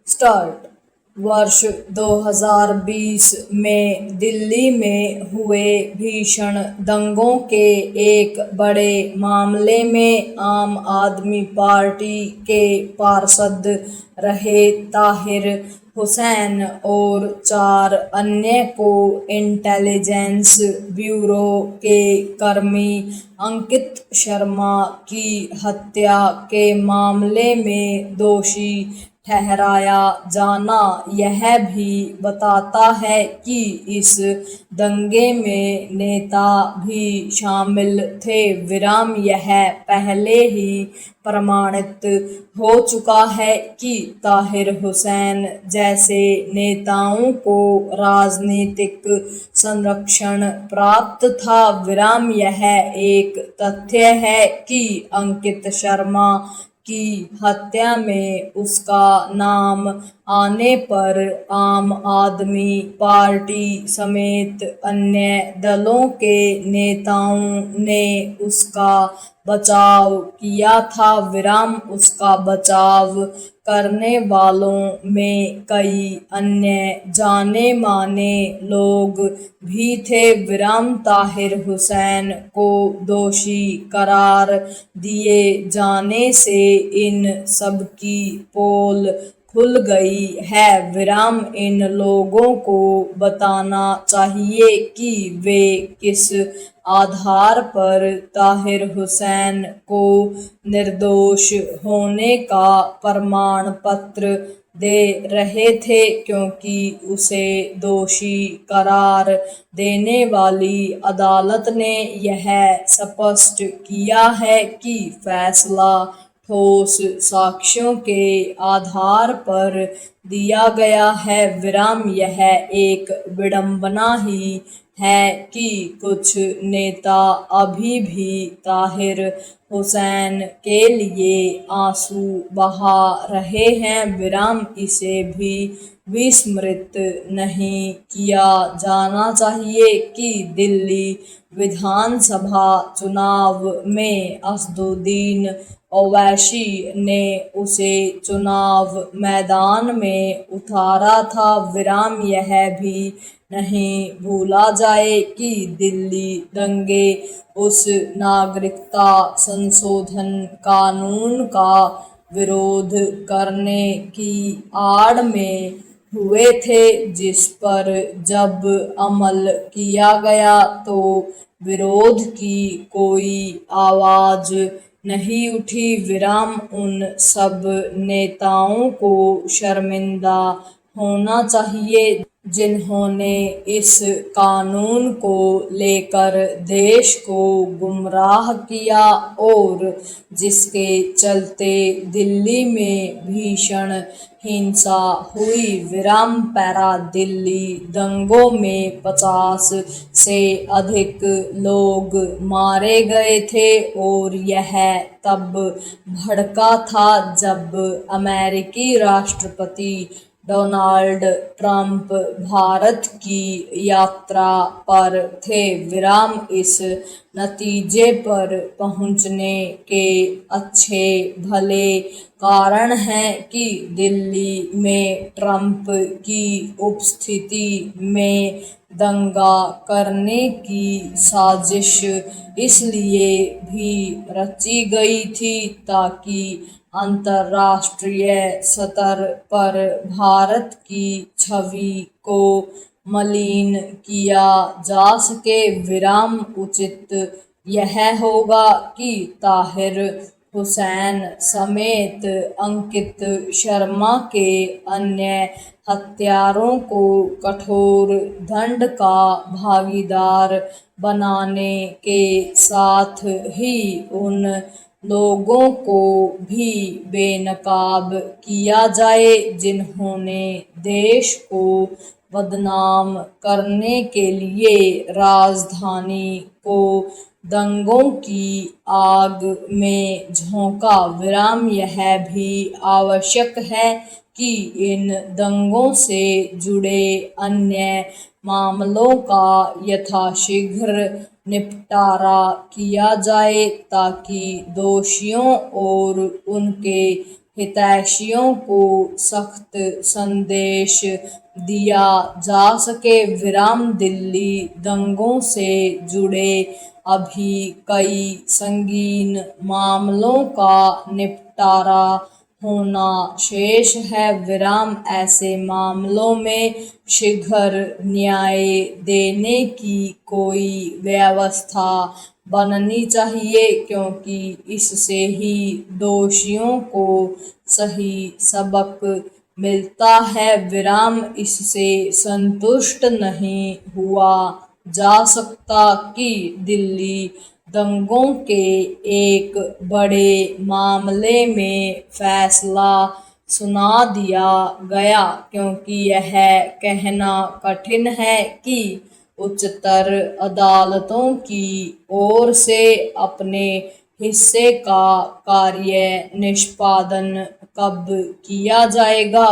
Start. वर्ष 2020 में दिल्ली में हुए भीषण दंगों के एक बड़े मामले में आम आदमी पार्टी के पार्षद रहे ताहिर हुसैन और 4 अन्य को इंटेलिजेंस ब्यूरो के कर्मी अंकित शर्मा की हत्या के मामले में दोषी ठहराया जाना यह भी बताता है कि इस दंगे में नेता भी शामिल थे। यह पहले ही प्रमाणित हो चुका है कि ताहिर हुसैन जैसे नेताओं को राजनीतिक संरक्षण प्राप्त था। यह एक तथ्य है कि अंकित शर्मा की हत्या में उसका नाम आने पर आम आदमी पार्टी समेत अन्य दलों के नेताओं ने उसका बचाव किया था। उसका बचाव करने वालों में कई अन्य जाने माने लोग भी थे। ताहिर हुसैन को दोषी करार दिए जाने से इन सब की पोल खुल गई है। इन लोगों को बताना चाहिए कि वे किस आधार पर ताहिर हुसैन को निर्दोष होने का प्रमाण पत्र दे रहे थे, क्योंकि उसे दोषी करार देने वाली अदालत ने यह स्पष्ट किया है कि फैसला ठोस साक्ष्यों के आधार पर दिया गया है। यह एक विडंबना ही है कि कुछ नेता अभी भी ताहिर हुसैन के लिए आंसू बहा रहे हैं। इसे भी विस्मृत नहीं किया जाना चाहिए कि दिल्ली विधानसभा चुनाव में असदुद्दीन ओवैसी ने उसे चुनाव मैदान में उतारा था। यह भी नहीं भूला जाए कि दिल्ली दंगे उस नागरिकता संशोधन कानून का विरोध करने की आड़ में हुए थे, जिस पर जब अमल किया गया तो विरोध की कोई आवाज नहीं उठी। उन सब नेताओं को शर्मिंदा होना चाहिए जिन्होंने इस कानून को लेकर देश को गुमराह किया और जिसके चलते दिल्ली में भीषण हिंसा हुई। पैरा दिल्ली दंगों में 50 से अधिक लोग मारे गए थे और यह तब भड़का था जब अमेरिकी राष्ट्रपति डोनाल्ड ट्रंप भारत की यात्रा पर थे। इस नतीजे पर पहुंचने के अच्छे भले कारण हैं कि दिल्ली में ट्रंप की उपस्थिति में दंगा करने की साजिश इसलिए भी रची गई थी ताकि अंतर्राष्ट्रीय सतह पर भारत की छवि को मलिन किया जा सके। उचित यह होगा कि ताहिर हुसैन समेत अंकित शर्मा के अन्य हत्यारों को कठोर दंड का भागीदार बनाने के साथ ही उन लोगों को भी बेनकाब किया जाए जिन्होंने देश को बदनाम करने के लिए राजधानी को दंगों की आग में झोंका। यह भी आवश्यक है कि इन दंगों से जुड़े अन्य मामलों का यथाशीघ्र निपटारा किया जाए ताकि दोषियों और उनके हितैषियों को सख्त संदेश दिया जा सके। विराम दिल्ली दंगों से जुड़े अभी कई संगीन मामलों का निपटारा होना शेष है। विराम ऐसे मामलों में शीघ्र न्याय देने की कोई व्यवस्था बननी चाहिए, क्योंकि इससे ही दोषियों को सही सबक मिलता है। विराम इससे संतुष्ट नहीं हुआ जा सकता कि दिल्ली दंगों के एक बड़े मामले में फैसला सुना दिया गया, क्योंकि यह कहना कठिन है कि उच्चतर अदालतों की ओर से अपने हिस्से का कार्य निष्पादन कब किया जाएगा?